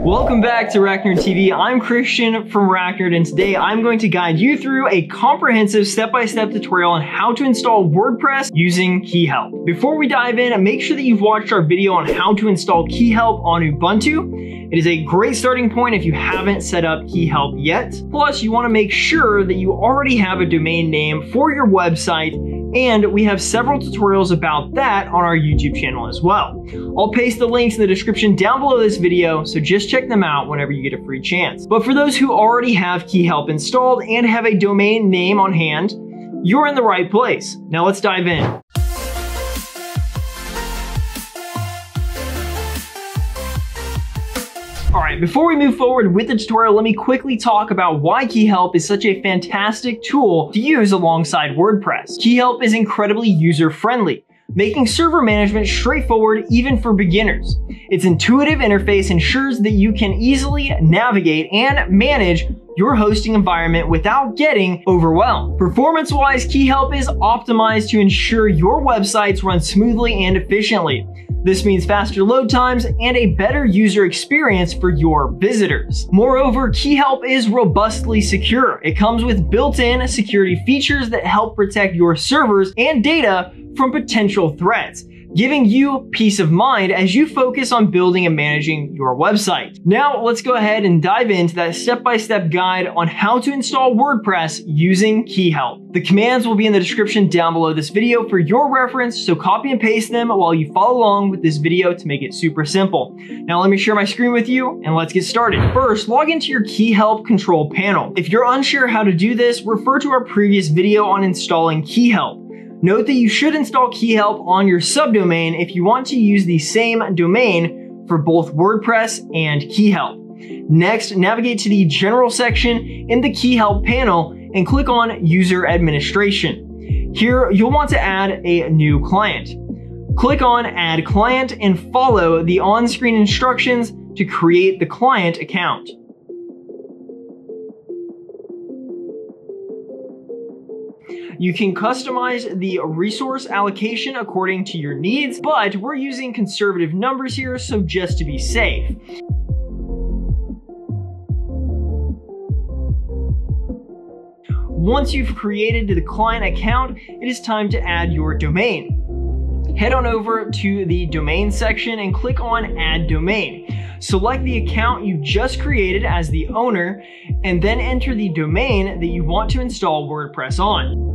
Welcome back to RackNerd TV. I'm Christian from RackNerd, and today I'm going to guide you through a comprehensive step-by-step tutorial on how to install WordPress using KeyHelp. Before we dive in, make sure that you've watched our video on how to install KeyHelp on Ubuntu. It is a great starting point if you haven't set up KeyHelp yet. Plus, you want to make sure that you already have a domain name for your website, and we have several tutorials about that on our YouTube channel as well. I'll paste the links in the description down below this video, so just check them out whenever you get a free chance. But for those who already have KeyHelp installed and have a domain name on hand, you're in the right place. Now let's dive in. Alright, before we move forward with the tutorial, let me quickly talk about why KeyHelp is such a fantastic tool to use alongside WordPress. KeyHelp is incredibly user-friendly, making server management straightforward even for beginners. Its intuitive interface ensures that you can easily navigate and manage your hosting environment without getting overwhelmed. Performance-wise, KeyHelp is optimized to ensure your websites run smoothly and efficiently. This means faster load times and a better user experience for your visitors. Moreover, KeyHelp is robustly secure. It comes with built-in security features that help protect your servers and data from potential threats, giving you peace of mind as you focus on building and managing your website. Now, let's go ahead and dive into that step-by-step guide on how to install WordPress using KeyHelp. The commands will be in the description down below this video for your reference, so copy and paste them while you follow along with this video to make it super simple. Now, let me share my screen with you and let's get started. First, log into your KeyHelp control panel. If you're unsure how to do this, refer to our previous video on installing KeyHelp. Note that you should install KeyHelp on your subdomain if you want to use the same domain for both WordPress and KeyHelp. Next, navigate to the General section in the KeyHelp panel and click on User Administration. Here, you'll want to add a new client. Click on Add Client and follow the on-screen instructions to create the client account. You can customize the resource allocation according to your needs, but we're using conservative numbers here, so just to be safe. Once you've created the client account, it is time to add your domain. Head on over to the domain section and click on Add Domain. Select the account you just created as the owner, and then enter the domain that you want to install WordPress on.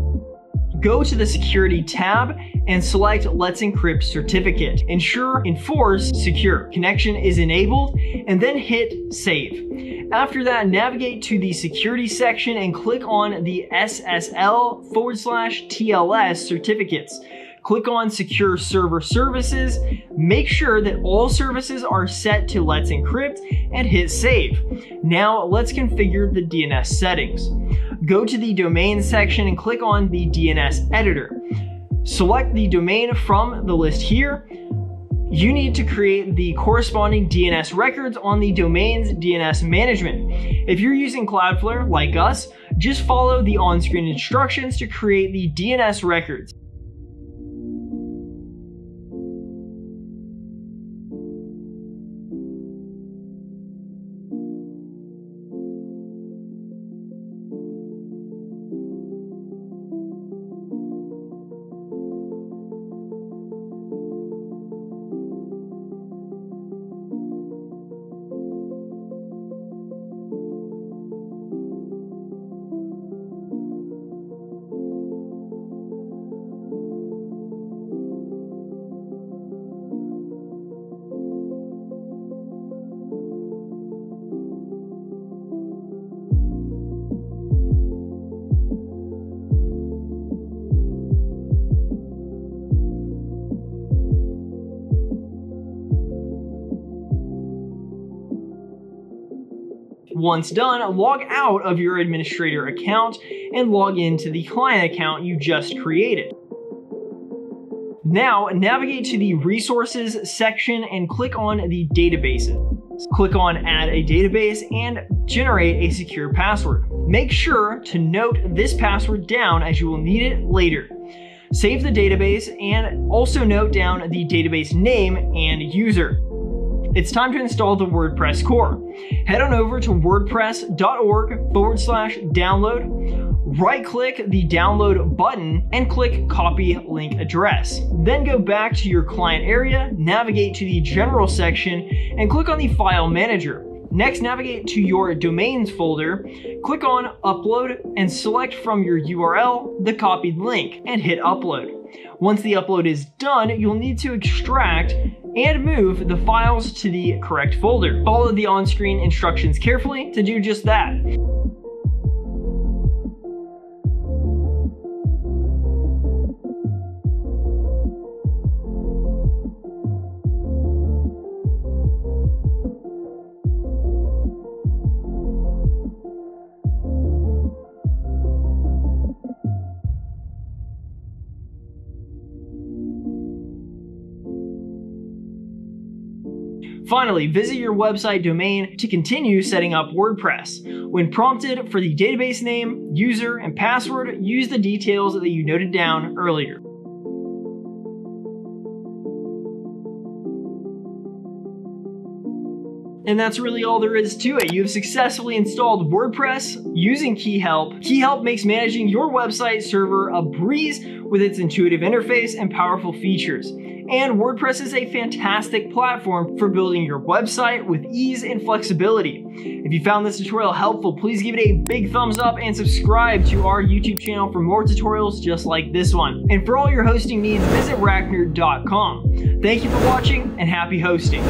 Go to the Security tab and select Let's Encrypt Certificate. Ensure Enforce Secure. Connection is enabled, and then hit Save. After that, navigate to the Security section and click on the SSL/TLS certificates. Click on Secure Server Services, make sure that all services are set to Let's Encrypt, and hit Save. Now let's configure the DNS settings. Go to the Domain section and click on the DNS Editor. Select the domain from the list here. You need to create the corresponding DNS records on the domain's DNS management. If you're using Cloudflare, like us, just follow the on-screen instructions to create the DNS records. Once done, log out of your administrator account and log into the client account you just created. Now, navigate to the Resources section and click on the Databases. Click on Add a Database and generate a secure password. Make sure to note this password down as you will need it later. Save the database and also note down the database name and user. it's time to install the WordPress core. Head on over to wordpress.org/download, right-click the download button and click copy link address. Then go back to your client area, navigate to the general section, and click on the file manager. Next, navigate to your domains folder, click on upload, and select from your URL the copied link and hit upload. Once the upload is done, you'll need to extract and move the files to the correct folder. Follow the on-screen instructions carefully to do just that. Finally, visit your website domain to continue setting up WordPress. When prompted for the database name, user, and password, use the details that you noted down earlier. And that's really all there is to it. You have successfully installed WordPress using KeyHelp. KeyHelp makes managing your website server a breeze with its intuitive interface and powerful features. And WordPress is a fantastic platform for building your website with ease and flexibility. If you found this tutorial helpful, please give it a big thumbs up and subscribe to our YouTube channel for more tutorials just like this one. And for all your hosting needs, visit RackNerd.com. Thank you for watching and happy hosting.